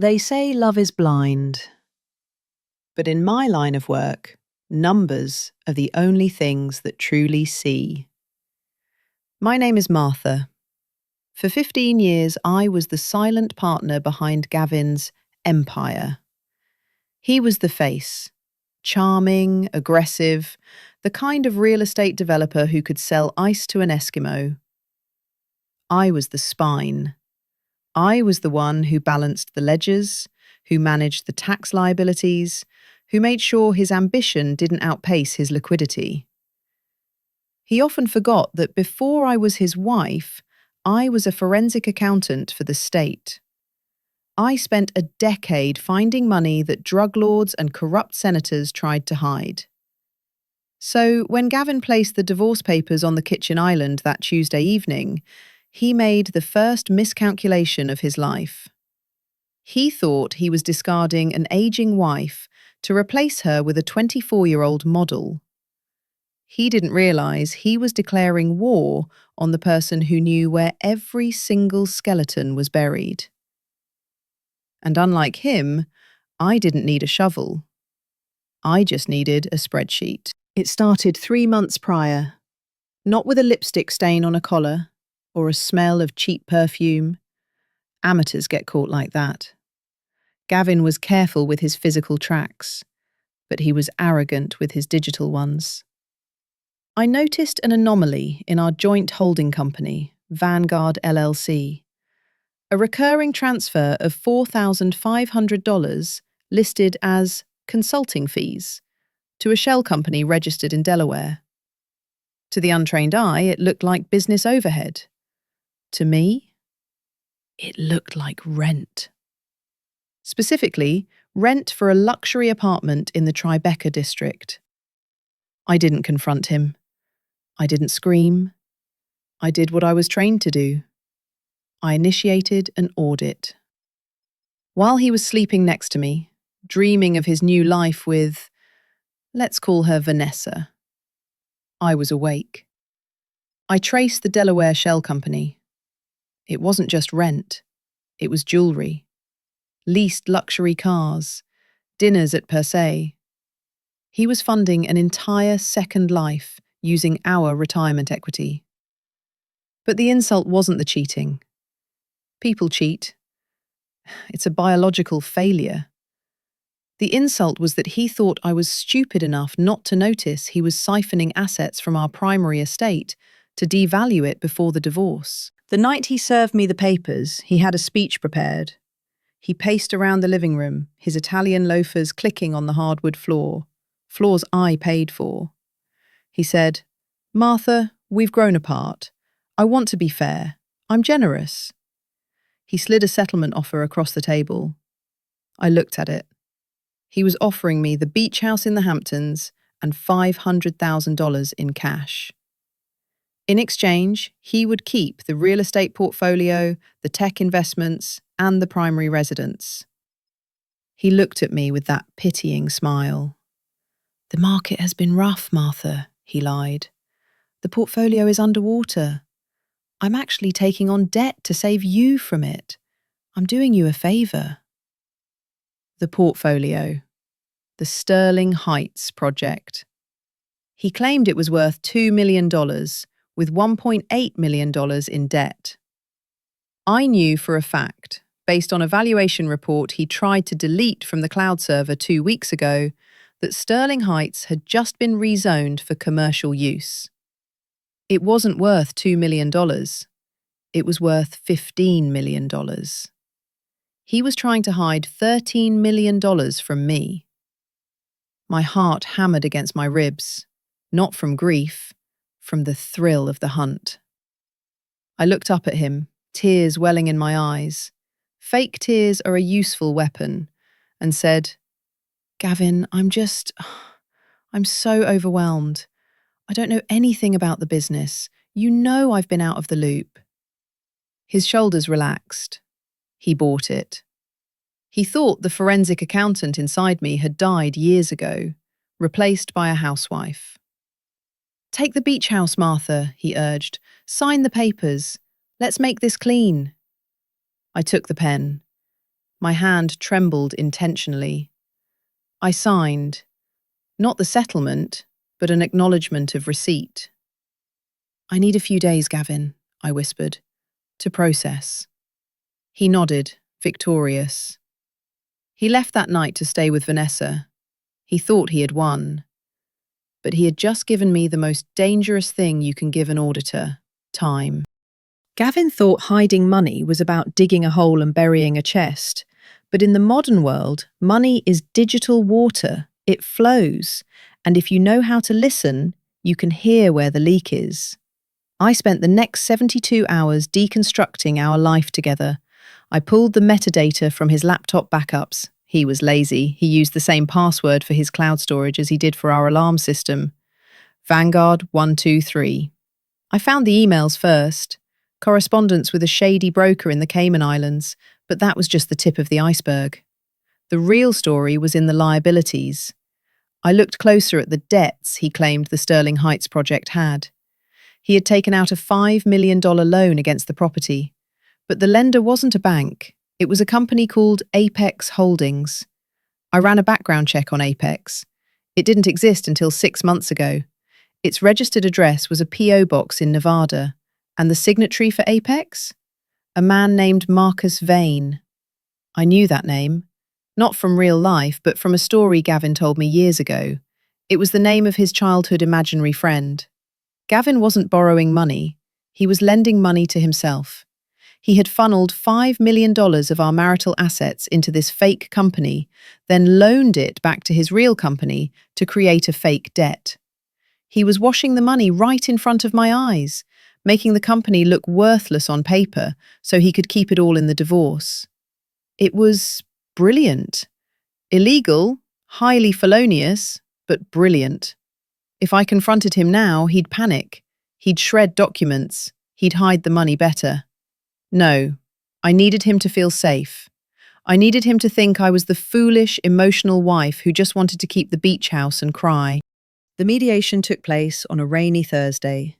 They say love is blind, but in my line of work, numbers are the only things that truly see. My name is Martha. For 15 years, I was the silent partner behind Gavin's empire. He was the face, charming, aggressive, the kind of real estate developer who could sell ice to an Eskimo. I was the spine. I was the one who balanced the ledgers, who managed the tax liabilities, who made sure his ambition didn't outpace his liquidity. He often forgot that before I was his wife, I was a forensic accountant for the state. I spent a decade finding money that drug lords and corrupt senators tried to hide. So when Gavin placed the divorce papers on the kitchen island that Tuesday evening, he made the first miscalculation of his life. He thought he was discarding an aging wife to replace her with a 24-year-old model. He didn't realize he was declaring war on the person who knew where every single skeleton was buried. And unlike him, I didn't need a shovel. I just needed a spreadsheet. It started 3 months prior, not with a lipstick stain on a collar or a smell of cheap perfume. Amateurs get caught like that. Gavin was careful with his physical tracks, but he was arrogant with his digital ones. I noticed an anomaly in our joint holding company, Vanguard LLC. A recurring transfer of $4,500 listed as consulting fees to a shell company registered in Delaware. To the untrained eye, it looked like business overhead. To me, it looked like rent. Specifically, rent for a luxury apartment in the Tribeca district. I didn't confront him. I didn't scream. I did what I was trained to do. I initiated an audit. While he was sleeping next to me, dreaming of his new life with, let's call her Vanessa, I was awake. I traced the Delaware shell company. It wasn't just rent. It was jewelry, leased luxury cars, dinners at per se. He was funding an entire second life using our retirement equity. But the insult wasn't the cheating. People cheat. It's a biological failure. The insult was that he thought I was stupid enough not to notice he was siphoning assets from our primary estate to devalue it before the divorce. The night he served me the papers, he had a speech prepared. He paced around the living room, his Italian loafers clicking on the hardwood floors I paid for. He said, "Martha, we've grown apart. I want to be fair. I'm generous." He slid a settlement offer across the table. I looked at it. He was offering me the beach house in the Hamptons and $500,000 in cash. In exchange, he would keep the real estate portfolio, the tech investments, and the primary residence. He looked at me with that pitying smile. "The market has been rough, Martha," he lied. "The portfolio is underwater. I'm actually taking on debt to save you from it. I'm doing you a favour." The portfolio. The Sterling Heights project. He claimed it was worth $2 million, with $1.8 million in debt. I knew for a fact, based on a valuation report he tried to delete from the cloud server 2 weeks ago, that Sterling Heights had just been rezoned for commercial use. It wasn't worth $2 million. It was worth $15 million. He was trying to hide $13 million from me. My heart hammered against my ribs, not from grief, from the thrill of the hunt. I looked up at him, tears welling in my eyes. Fake tears are a useful weapon, and said, "Gavin, I'm so overwhelmed. I don't know anything about the business. You know I've been out of the loop." His shoulders relaxed. He bought it. He thought the forensic accountant inside me had died years ago, replaced by a housewife. "Take the beach house, Martha," he urged. "Sign the papers. Let's make this clean." I took the pen. My hand trembled intentionally. I signed, not the settlement, but an acknowledgement of receipt. "I need a few days, Gavin," I whispered, "to process." He nodded, victorious. He left that night to stay with Vanessa. He thought he had won. But he had just given me the most dangerous thing you can give an auditor: time. Gavin thought hiding money was about digging a hole and burying a chest. But in the modern world, money is digital water. It flows. And if you know how to listen, you can hear where the leak is. I spent the next 72 hours deconstructing our life together. I pulled the metadata from his laptop backups. He was lazy. He used the same password for his cloud storage as he did for our alarm system. Vanguard 123. I found the emails first. Correspondence with a shady broker in the Cayman Islands, but that was just the tip of the iceberg. The real story was in the liabilities. I looked closer at the debts he claimed the Sterling Heights project had. He had taken out a $5 million loan against the property. But the lender wasn't a bank. It was a company called Apex Holdings. I ran a background check on Apex. It didn't exist until 6 months ago. Its registered address was a P.O. box in Nevada. And the signatory for Apex? A man named Marcus Vane. I knew that name. Not from real life, but from a story Gavin told me years ago. It was the name of his childhood imaginary friend. Gavin wasn't borrowing money. He was lending money to himself. He had funneled $5 million of our marital assets into this fake company, then loaned it back to his real company to create a fake debt. He was washing the money right in front of my eyes, making the company look worthless on paper so he could keep it all in the divorce. It was brilliant. Illegal, highly felonious, but brilliant. If I confronted him now, he'd panic. He'd shred documents. He'd hide the money better. No, I needed him to feel safe. I needed him to think I was the foolish, emotional wife who just wanted to keep the beach house and cry. The mediation took place on a rainy Thursday.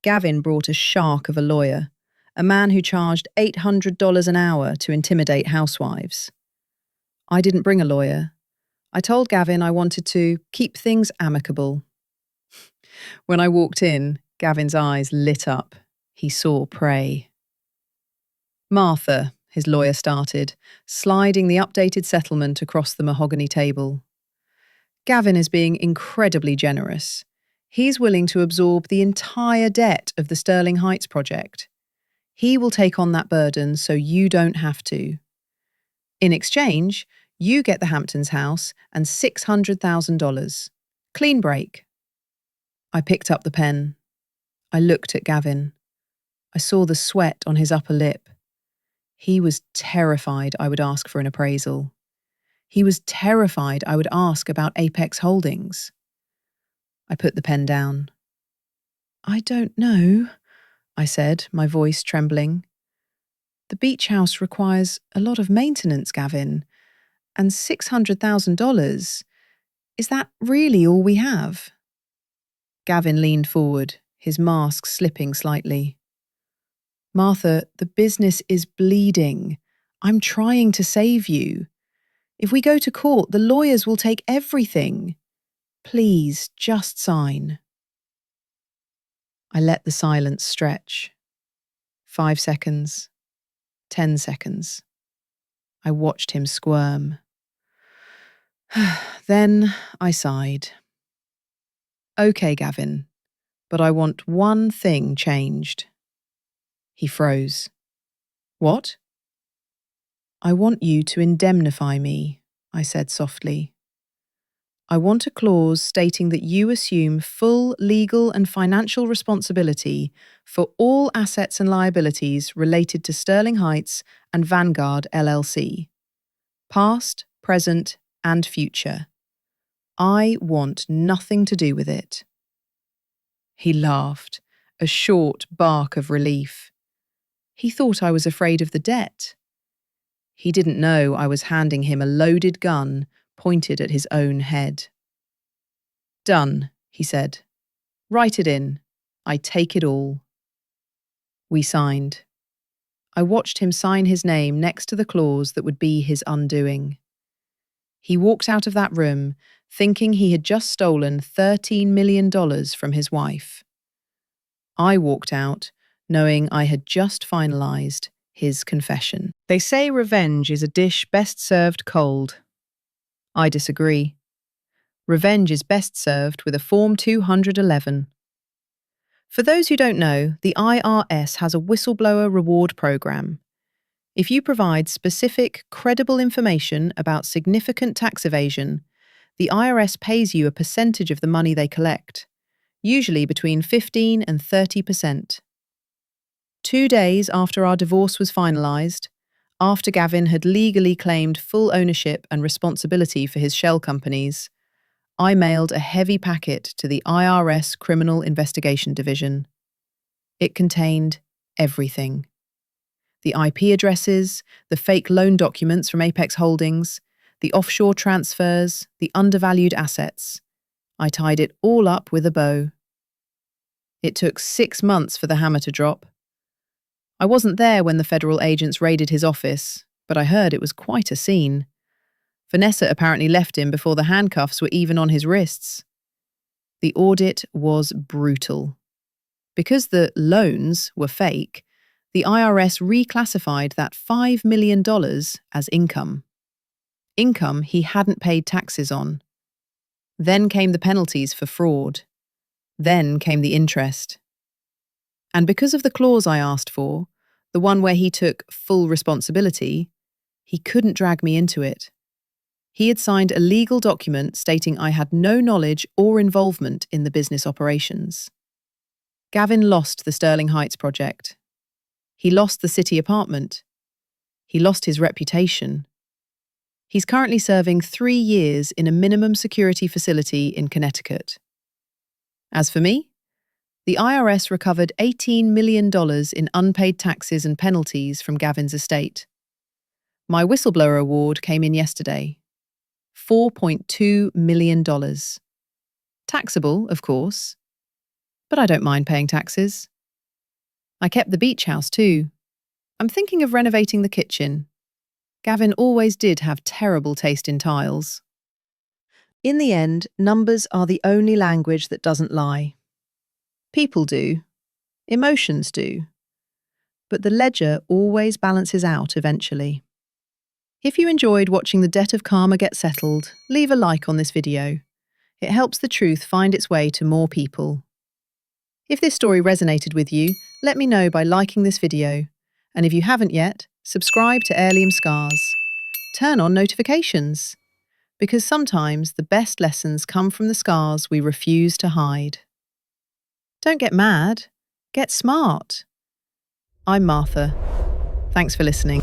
Gavin brought a shark of a lawyer, a man who charged $800 an hour to intimidate housewives. I didn't bring a lawyer. I told Gavin I wanted to keep things amicable. When I walked in, Gavin's eyes lit up. He saw prey. "Martha," his lawyer started, sliding the updated settlement across the mahogany table. "Gavin is being incredibly generous. He's willing to absorb the entire debt of the Sterling Heights project. He will take on that burden so you don't have to. In exchange, you get the Hamptons house and $600,000. Clean break." I picked up the pen. I looked at Gavin. I saw the sweat on his upper lip. He was terrified I would ask for an appraisal. He was terrified I would ask about Apex Holdings. I put the pen down. "I don't know," I said, my voice trembling. "The beach house requires a lot of maintenance, Gavin. And $600,000, is that really all we have?" Gavin leaned forward, his mask slipping slightly. "Martha, the business is bleeding. I'm trying to save you. If we go to court, the lawyers will take everything. Please, just sign." I let the silence stretch. 5 seconds. 10 seconds. I watched him squirm. Then I sighed. "Okay, Gavin, but I want one thing changed." He froze. "What?" "I want you to indemnify me," I said softly. "I want a clause stating that you assume full legal and financial responsibility for all assets and liabilities related to Sterling Heights and Vanguard LLC. Past, present, and future. I want nothing to do with it." He laughed, a short bark of relief. He thought I was afraid of the debt. He didn't know I was handing him a loaded gun pointed at his own head. "Done," he said. "Write it in. I take it all." We signed. I watched him sign his name next to the clause that would be his undoing. He walked out of that room thinking he had just stolen $13 million from his wife. I walked out knowing I had just finalized his confession. They say revenge is a dish best served cold. I disagree. Revenge is best served with a Form 211. For those who don't know, the IRS has a whistleblower reward program. If you provide specific, credible information about significant tax evasion, the IRS pays you a percentage of the money they collect, usually between 15 and 30%. 2 days after our divorce was finalized, after Gavin had legally claimed full ownership and responsibility for his shell companies, I mailed a heavy packet to the IRS Criminal Investigation Division. It contained everything. The IP addresses, the fake loan documents from Apex Holdings, the offshore transfers, the undervalued assets. I tied it all up with a bow. It took 6 months for the hammer to drop. I wasn't there when the federal agents raided his office, but I heard it was quite a scene. Vanessa apparently left him before the handcuffs were even on his wrists. The audit was brutal. Because the loans were fake, the IRS reclassified that $5 million as income. Income he hadn't paid taxes on. Then came the penalties for fraud. Then came the interest. And because of the clause I asked for, the one where he took full responsibility, he couldn't drag me into it. He had signed a legal document stating I had no knowledge or involvement in the business operations. Gavin lost the Sterling Heights project. He lost the city apartment. He lost his reputation. He's currently serving 3 years in a minimum security facility in Connecticut. As for me, the IRS recovered $18 million in unpaid taxes and penalties from Gavin's estate. My whistleblower award came in yesterday. $4.2 million. Taxable, of course, but I don't mind paying taxes. I kept the beach house too. I'm thinking of renovating the kitchen. Gavin always did have terrible taste in tiles. In the end, numbers are the only language that doesn't lie. People do. Emotions do. But the ledger always balances out eventually. If you enjoyed watching the debt of karma get settled, leave a like on this video. It helps the truth find its way to more people. If this story resonated with you, let me know by liking this video. And if you haven't yet, subscribe to Heirloom Scars. Turn on notifications. Because sometimes the best lessons come from the scars we refuse to hide. Don't get mad. Get smart. I'm Martha. Thanks for listening.